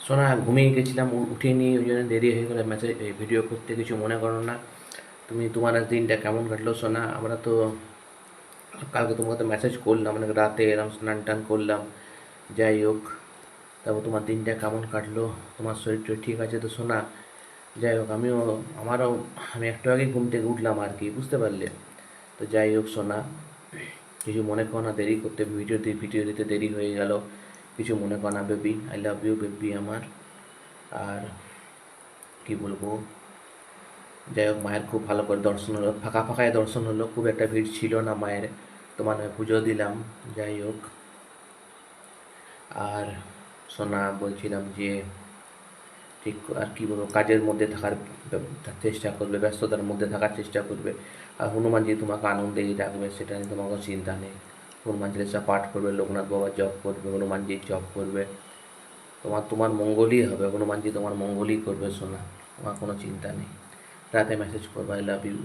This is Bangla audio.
সোনা ঘুমিয়ে গেছিলাম, উঠিনি, ওই জন্য দেরি হয়ে গেলো মেসেজ ভিডিও করতে। কিছু মনে করো না। তোমার আজ দিনটা কেমন কাটলো সোনা? আমরা তো কালকে তোমাকে তো মেসেজ করলাম, অনেক রাতে এরকম স্নান টান করলাম। যাই হোক, তারপর তোমার দিনটা কেমন কাটলো? তোমার শরীর টরীর ঠিক আছে তো সোনা? যাই হোক, আমি একটু আগে ঘুম থেকে উঠলাম আর কি, বুঝতে পারলে? তো যাই হোক সোনা, কিছু মনে করো না, দেরি করতে ভিডিও দিতে দেরি হয়ে গেল। কিছু মনে করো না baby, I love you baby আমার। আর কি বলবো, যাই হোক, মায়ের খুব ভালো করে দর্শন হলো, ফাঁকা ফাঁকায় দর্শন হলো, খুব একটা ভিড় ছিল না মায়ের। তোমার নামে পুজো দিলাম। যাই হোক, আর সোনা বলছিলাম যে ঠিক আর কি বলবো, কাজের মধ্যে থাকার চেষ্টা করবে, ব্যস্ততার মধ্যে থাকার চেষ্টা করবে। আর হনুমানজি তোমাকে আনন্দেই রাখবে, সেটা নিয়ে তোমার কোনো চিন্তা নেই। হনুমান চালিসা পাঠ করবে, লোকনাথ বাবার জপ করবে, হনুমানজির জপ করবে। তোমার মঙ্গলই হবে, হনুমানজি তোমার মঙ্গলই করবে সোনা। তোমার কোনো চিন্তা নেই। রাতে মেসেজ করবে, আই লাভ ইউ।